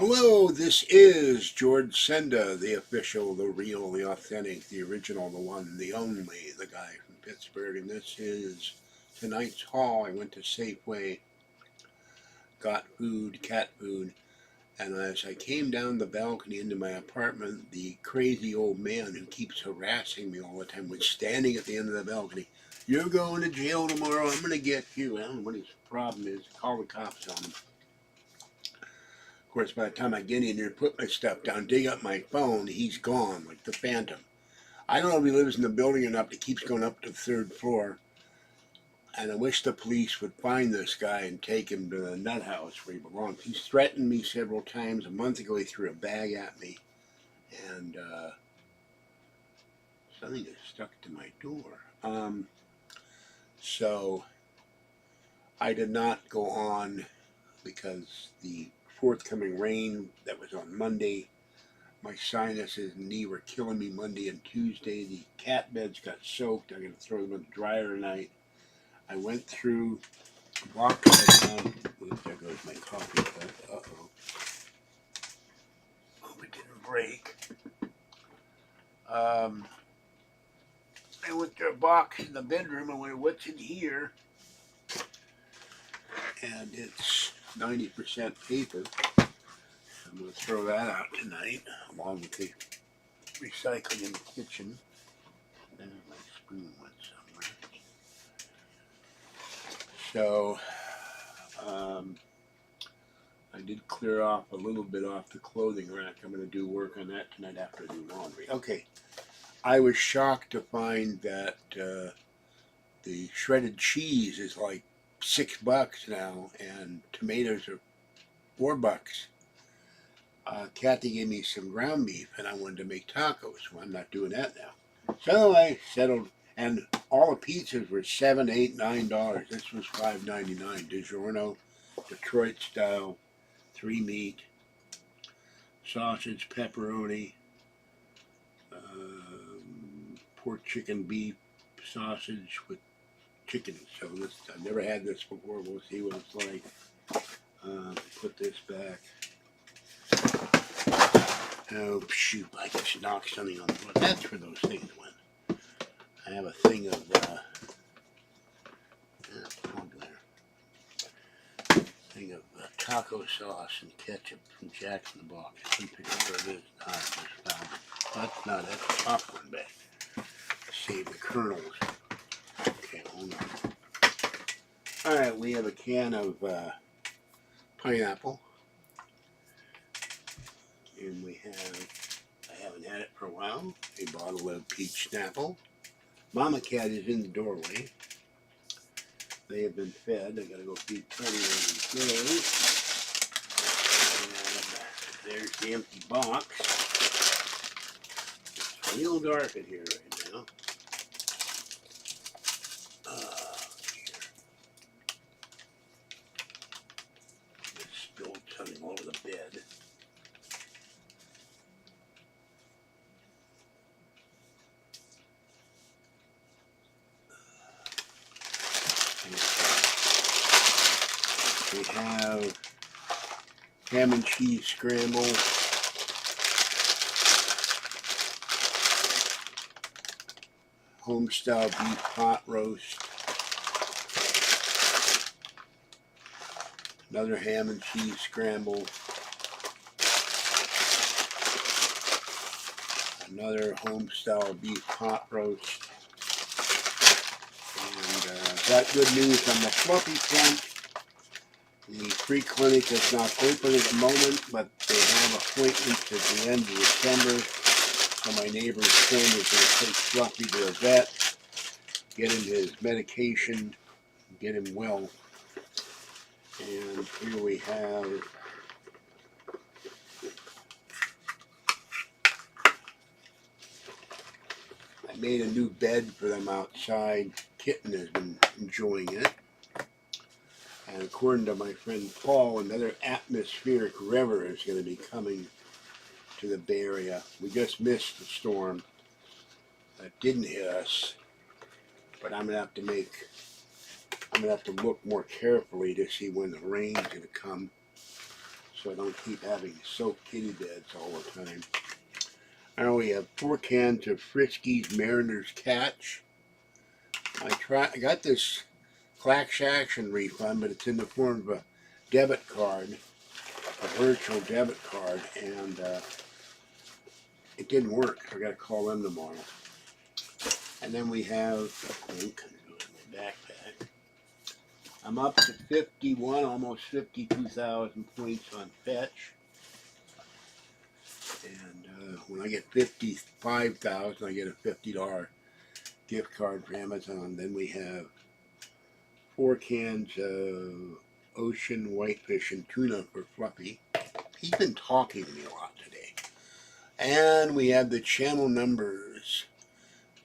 Hello, this is George Senda, the official, the real, the authentic, the original, the one, the only, the guy from Pittsburgh, and this is tonight's haul. I went to Safeway, got food, cat food, and as I came down the balcony into my apartment, the crazy old man who keeps harassing me all the time was standing at the end of the balcony. "You're going to jail tomorrow, I'm going to get you." I don't know what his problem is. Call the cops on him. Of course, by the time I get in there, put my stuff down, dig up my phone, he's gone, like the Phantom. I don't know if he lives in the building or not, but he keeps going up to the third floor. And I wish the police would find this guy and take him to the nut house where he belongs. He's threatened me several times. A month ago, he threw a bag at me. And something is stuck to my door. So I did not go on because the forthcoming rain that was on Monday, my sinuses and knee were killing me Monday and Tuesday. The cat beds got soaked. I'm going to throw them in the dryer tonight. I went through a box I found. Oops, there goes my coffee cup. Uh-oh. Hope it didn't break. I went to a box in the bedroom. I went, "What's in here?" And it's 90% paper. I'm going to throw that out tonight, along with the recycling in the kitchen. There's my spoon went somewhere. So, I did clear off a little bit off the clothing rack. I'm going to do work on that tonight after I do laundry. Okay, I was shocked to find that the shredded cheese is like $6 now, and tomatoes are $4. Kathy gave me some ground beef, and I wanted to make tacos. Well, I'm not doing that now. So I settled, and all the pizzas were $7, $8, $9. This was $5.99. DiGiorno, Detroit style, 3 meat, sausage, pepperoni, pork, chicken, beef, sausage with chicken. So this, I've never had this before. We'll see what it's like. Put this back. Oh, shoot, I just knocked something on the floor. That's where those things went. I have a thing of, taco sauce and ketchup from Jack in the Box. I couldn't pick up where it is. I just found it. That's not it. That's a popcorn bag. Save the kernels. Okay, hold on. Alright, we have a can of pineapple. And we have, I haven't had it for a while, a bottle of peach Snapple. Mama Cat is in the doorway. They have been fed. I gotta go feed Teddy when he goes. And there's the empty box. It's real dark in here right now. Here. Just spilled something all over the bed. We have ham and cheese scramble, home-style beef pot roast, another ham and cheese scramble, another home-style beef pot roast, and got good news on the fluffy front. The free clinic is not open at the moment, but they have appointments at the end of December. So my neighbor's friend is going to take Fluffy to a vet, get him his medication, get him well. And here we have I made a new bed for them outside. Kitten has been enjoying it. And according to my friend Paul, another atmospheric river is going to be coming to the Bay Area. We just missed the storm that didn't hit us, but I'm going to have to look more carefully to see when the rain's going to come. so I don't keep having soaked kitty beds all the time. I only have 4 cans of Friskies Mariner's Catch. I got this Clax Action refund, but it's in the form of a debit card, a virtual debit card, and it didn't work, so I got to call them tomorrow. And then we have, my backpack. I'm up to 51, almost 52,000 points on Fetch. And when I get 55,000, I get a $50 gift card for Amazon. Then we have 4 cans of ocean whitefish and tuna for Fluffy. He's been talking to me a lot today. And we have the channel numbers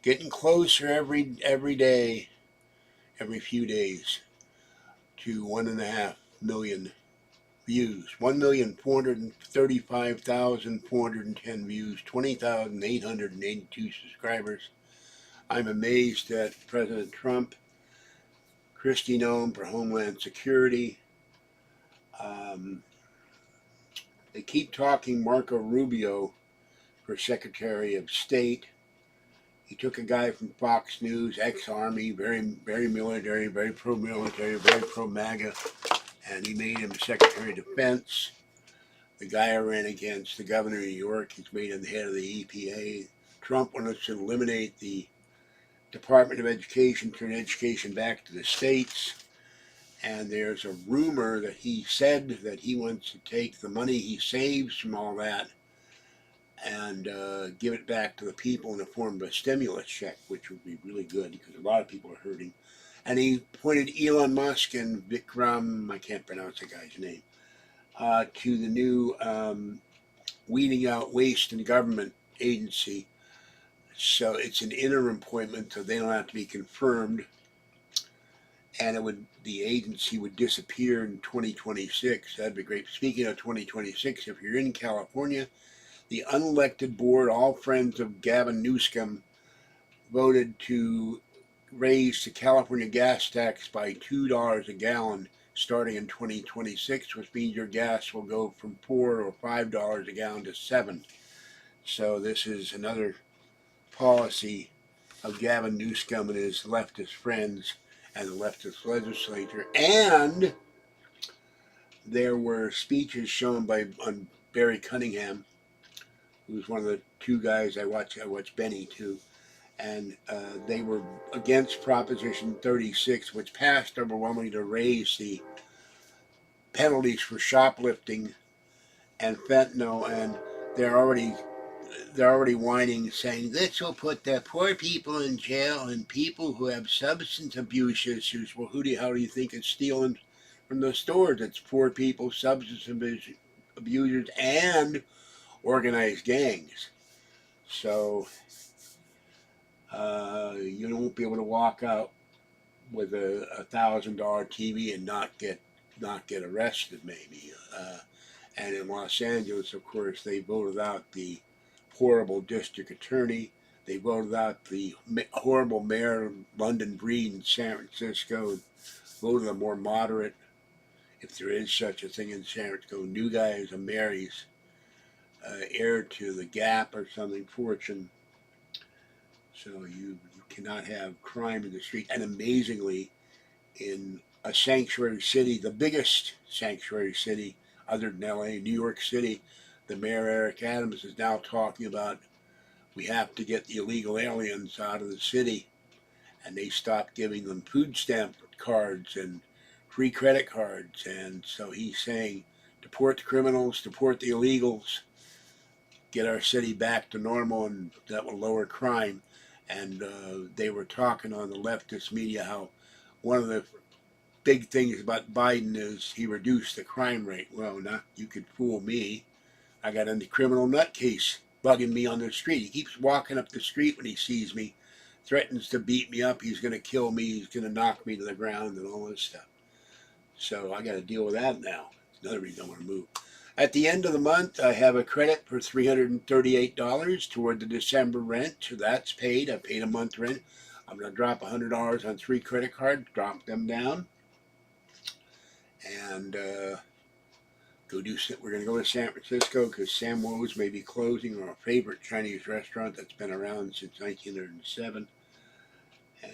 getting closer every day, every few days, to 1.5 million views. 1,435,410 views, 20,882 subscribers. I'm amazed that President Trump, Kristi Noem for Homeland Security, they keep talking Marco Rubio for Secretary of State. He took a guy from Fox News, ex-Army, very military, very pro-military, very pro-MAGA, and he made him Secretary of Defense. The guy I ran against, the governor of New York, he's made him the head of the EPA. Trump wanted to eliminate the Department of Education, turn education back to the states. And there's a rumor that he said that he wants to take the money he saves from all that and give it back to the people in the form of a stimulus check, which would be really good because a lot of people are hurting. And he pointed Elon Musk and Vikram, I can't pronounce the guy's name, to the new Weeding Out Waste in Government agency. So it's an interim appointment, so they don't have to be confirmed. And the agency would disappear in 2026. That'd be great. Speaking of 2026, if you're in California, the unelected board, all friends of Gavin Newsom, voted to raise the California gas tax by $2 a gallon starting in 2026, which means your gas will go from $4 or $5 a gallon to $7. So this is another policy of Gavin Newsom and his leftist friends and the leftist legislature. And there were speeches shown on Barry Cunningham, who's one of the 2 guys I watch Benny too, and they were against Proposition 36, which passed overwhelmingly to raise the penalties for shoplifting and fentanyl, and they're already whining, saying this will put the poor people in jail and people who have substance abuse issues. Well, how do you think it's stealing from the stores? It's poor people, substance abusers, and organized gangs. So you won't be able to walk out with a $1,000 TV and not get arrested, maybe. And in Los Angeles, of course, they voted out the horrible district attorney. They voted out the horrible mayor, London Breed in San Francisco. Voted a more moderate, if there is such a thing in San Francisco, new guy is a mayor. He's heir to the Gap or something, Fortune. So you cannot have crime in the street. And amazingly, in a sanctuary city, the biggest sanctuary city other than LA, New York City, the mayor, Eric Adams, is now talking about we have to get the illegal aliens out of the city. And they stopped giving them food stamp cards and free credit cards. And so he's saying, deport the criminals, deport the illegals, get our city back to normal, and that will lower crime. And they were talking on the leftist media how one of the big things about Biden is he reduced the crime rate. Well, not you could fool me. I got a criminal nutcase bugging me on the street. He keeps walking up the street when he sees me, threatens to beat me up. He's going to kill me. He's going to knock me to the ground and all this stuff. So I got to deal with that now. Another reason I want to move. At the end of the month, I have a credit for $338 toward the December rent. So that's paid. I paid a month rent. I'm going to drop $100 on 3 credit cards, drop them down. And We're going to go to San Francisco because Sam Wo's may be closing, our favorite Chinese restaurant that's been around since 1907.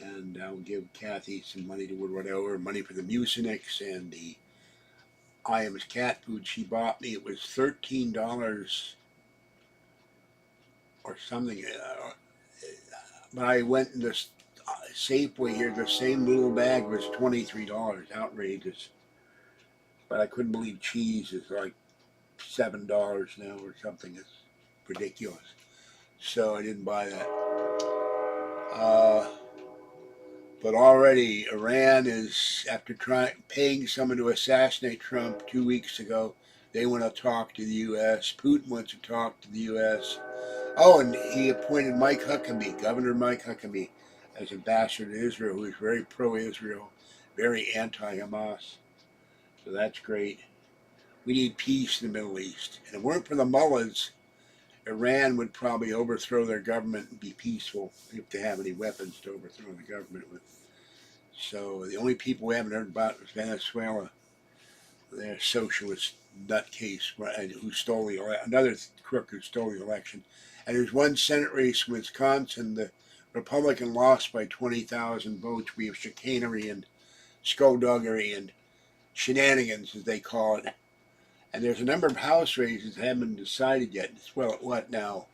And I'll give Kathy some money toward whatever, money for the Mucinex and the Iams cat food she bought me. It was $13 or something. But I went in this Safeway here, the same little bag was $23. Outrageous. But I couldn't believe cheese is like $7 now or something. It's ridiculous. So I didn't buy that. But already Iran is, after paying someone to assassinate Trump 2 weeks ago, they want to talk to the U.S. Putin wants to talk to the U.S. Oh, and he appointed Mike Huckabee, Governor Mike Huckabee, as ambassador to Israel, who is very pro-Israel, very anti-Hamas. So that's great. We need peace in the Middle East. And if it weren't for the mullahs, Iran would probably overthrow their government and be peaceful if they have any weapons to overthrow the government with. So the only people we haven't heard about is Venezuela, their socialist nutcase who stole another crook who stole the election. And there's one Senate race in Wisconsin. The Republican lost by 20,000 votes. We have chicanery and skullduggery and shenanigans, as they call it. And there's a number of House races that haven't been decided yet. It's, well, what now?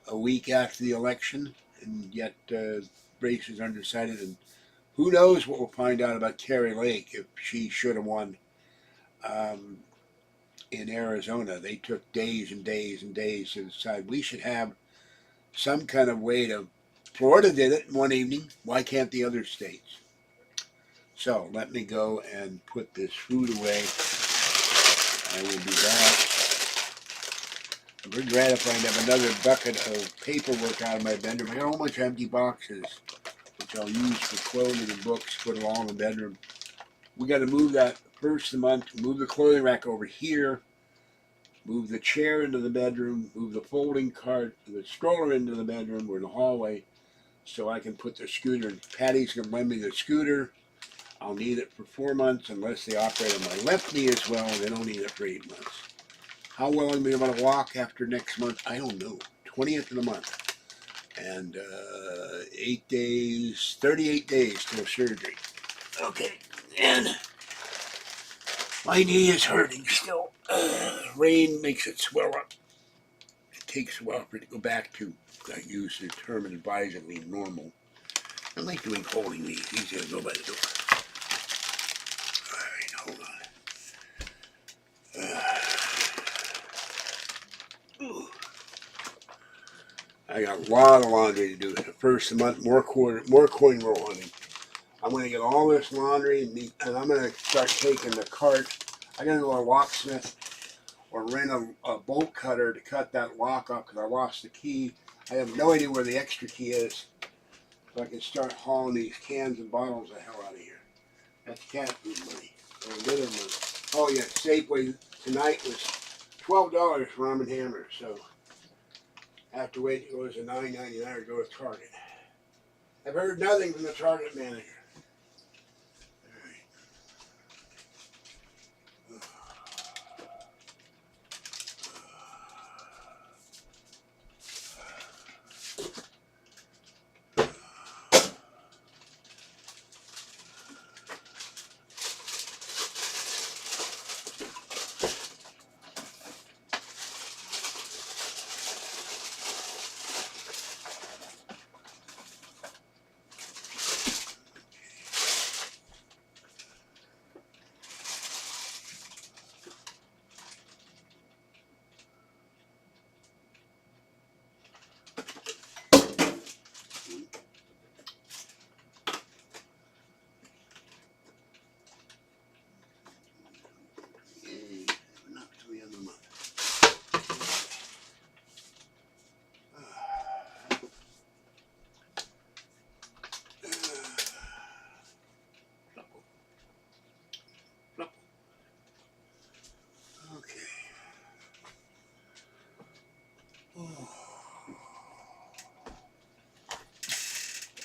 A week after the election, and yet races are undecided. And who knows what we'll find out about Kari Lake if she should have won in Arizona. They took days and days and days to decide. We should have some kind of way to. Florida did it in one evening. Why can't the other states? So let me go and put this food away. I will be back. I'm very gratified to have another bucket of paperwork out of my bedroom. I got a whole bunch of empty boxes, which I'll use for clothing and books, put along the bedroom. We got to move that first of the month, move the clothing rack over here, move the chair into the bedroom, move the folding cart, the stroller into the bedroom or the hallway, so I can put the scooter. Patty's going to lend me the scooter. I'll need it for 4 months unless they operate on my left knee as well. They don't need it for 8 months. How well I'm going to walk after next month, I don't know. 20th of the month. And 8 days, 38 days till surgery. Okay, and my knee is hurting still. Rain makes it swell up. It takes a while for it to go back to, I use the term advisedly, normal. I like doing holding these. Easy to go by the door. Hold on. I got a lot of laundry to do. The first of the month, more coin roll hunting. I'm going to get all this laundry and I'm going to start taking the cart. I got to go to a locksmith or rent a bolt cutter to cut that lock off because I lost the key. I have no idea where the extra key is. So I can start hauling these cans and bottles the hell out of here. That's cat food money. Or litter money. Oh yeah, Safeway tonight was $12 for Arm & Hammer, so I have to wait till it goes to $9.99 to go to Target. I've heard nothing from the Target manager.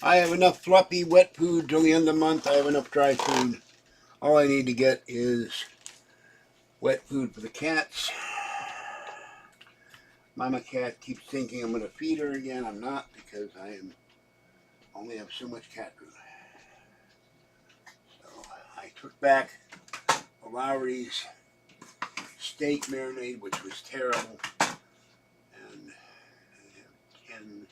I have enough fluffy wet food till the end of the month. I have enough dry food. All I need to get is Wet food for the cats. Mama cat keeps thinking I'm going to feed her again. I'm not, because I only have so much cat food. So I took back Lowry's steak marinade, which was terrible, and I have 10.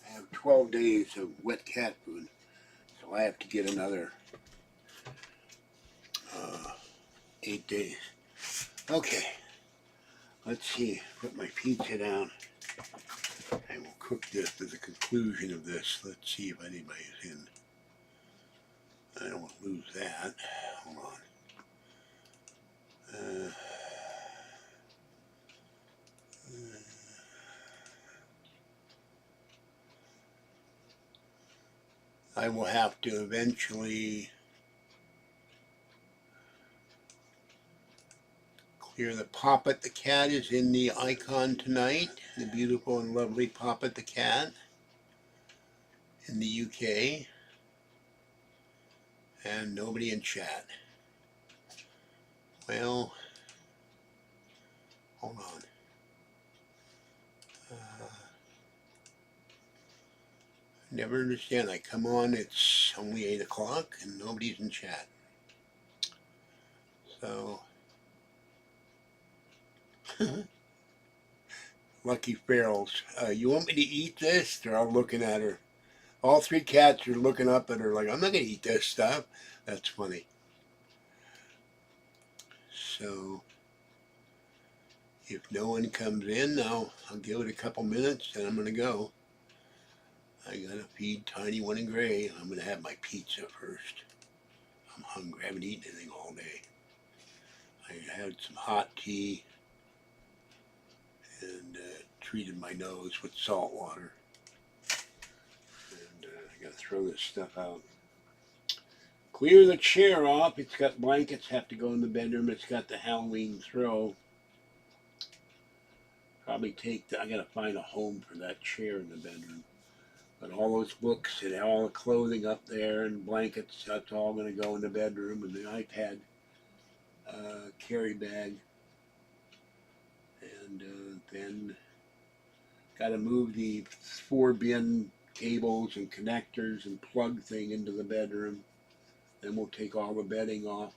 I have 12 days of wet cat food, so I have to get another 8 days. Okay, let's see. Put my pizza down. I will cook this at the conclusion of this. Let's see if anybody's in. I don't want to lose that. Hold on. I will have to eventually clear the Poppet the cat is in the icon tonight. The beautiful and lovely Poppet the cat in the UK. And nobody in chat. Well, hold on. Never understand. I come on, it's only 8 o'clock and nobody's in chat. So, Lucky Ferals. You want me to eat this? They're all looking at her. All 3 cats are looking up at her like, I'm not going to eat this stuff. That's funny. So, if no one comes in, I'll give it a couple minutes and I'm going to go. I gotta feed Tiny One and Gray. I'm gonna have my pizza first. I'm hungry. I haven't eaten anything all day. I had some hot tea and treated my nose with salt water. And I gotta throw this stuff out. Clear the chair off. It's got blankets, have to go in the bedroom. It's got the Halloween throw. Probably I gotta find a home for that chair in the bedroom. But all those books and all the clothing up there and blankets, that's all going to go in the bedroom. And the iPad carry bag. And then got to move the 4-bin cables and connectors and plug thing into the bedroom. Then we'll take all the bedding off,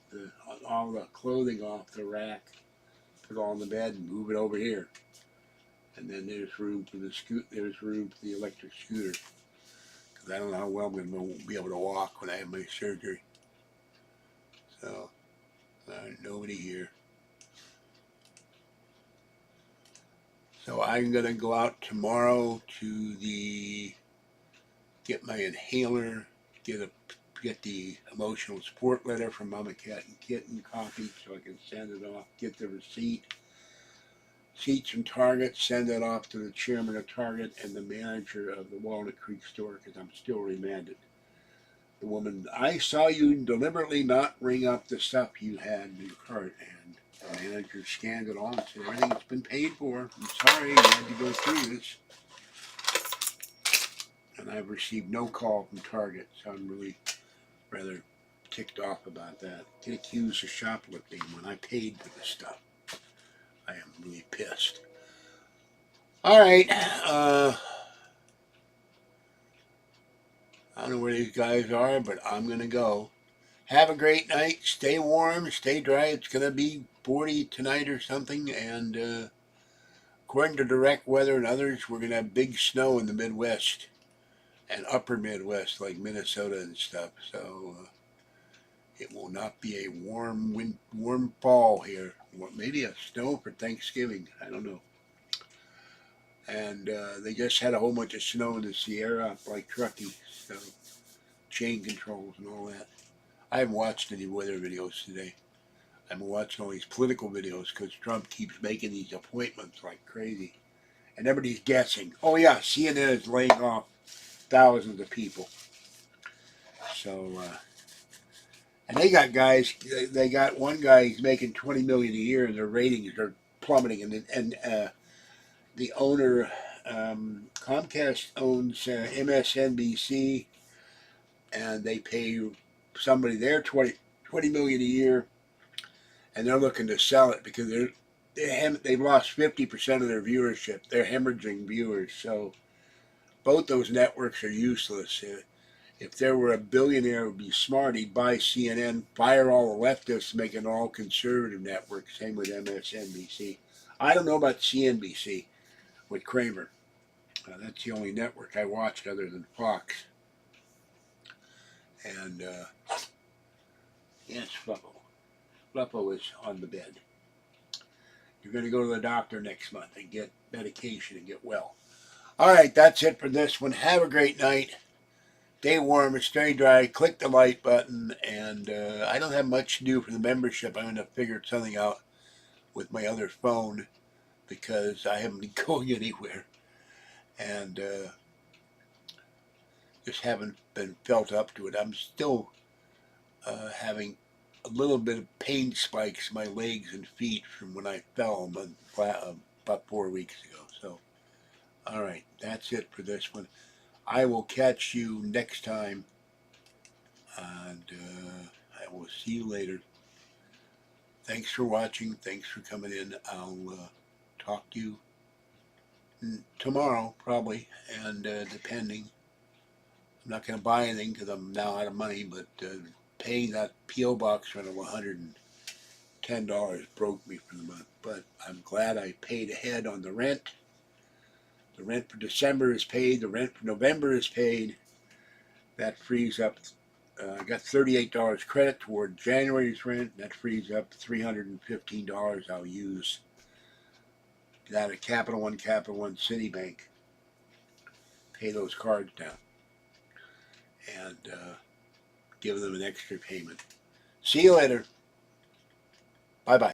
all the clothing off the rack, put it all in the bed and move it over here. And then there's room for the electric scooter. Because I don't know how well I'm going to be able to walk when I have my surgery. So, nobody here. So I'm going to go out tomorrow to get my inhaler, get the emotional support letter from Mama Cat and Kitten copied so I can send it off, get the receipt. Seats from Target, send that off to the chairman of Target and the manager of the Walnut Creek store because I'm still remanded. The woman, I saw you deliberately not ring up the stuff you had in your cart, and the manager scanned it all and said everything's been paid for. I'm sorry you had to go through this. And I've received no call from Target, so I'm really rather ticked off about that. Get accused of shoplifting when I paid for the stuff. I am really pissed. All right. I don't know where these guys are, but I'm going to go. Have a great night. Stay warm. Stay dry. It's going to be 40 tonight or something. And according to direct weather and others, we're going to have big snow in the Midwest and upper Midwest, like Minnesota and stuff. So it will not be a warm fall here. Maybe a snow for Thanksgiving. I don't know. And they just had a whole bunch of snow in the Sierra, like Truckee, so chain controls and all that. I haven't watched any weather videos today. I've been watching all these political videos because Trump keeps making these appointments like crazy. And everybody's guessing. Oh yeah, CNN is laying off thousands of people. So, and they got guys, they got one guy, he's making $20 million a year and their ratings are plummeting. And the owner Comcast owns MSNBC, and they pay somebody there $20 million a year, and they're looking to sell it because they've lost 50% of their viewership. They're hemorrhaging viewers, so both those networks are useless. If there were a billionaire who would be smart, he'd buy CNN, fire all the leftists, make an all-conservative network. Same with MSNBC. I don't know about CNBC with Kramer. That's the only network I watch other than Fox. And yes, Fluffo. Fluffo is on the bed. You're going to go to the doctor next month and get medication and get well. All right, that's it for this one. Have a great night. Stay warm and stay dry. Click the like button. And I don't have much to do for the membership. I'm going to figure something out with my other phone because I haven't been going anywhere. And just haven't been felt up to it. I'm still having a little bit of pain spikes in my legs and feet from when I fell about 4 weeks ago. So, all right, that's it for this one. I will catch you next time, and I will see you later. Thanks for watching. Thanks for coming in. I'll talk to you tomorrow, probably, and depending. I'm not going to buy anything because I'm now out of money, but paying that P.O. box rent of $110 broke me for the month. But I'm glad I paid ahead on the rent. The rent for December is paid. The rent for November is paid. That frees up, I got $38 credit toward January's rent. That frees up $315 I'll use that at Capital One Citibank. Pay those cards down and give them an extra payment. See you later. Bye-bye.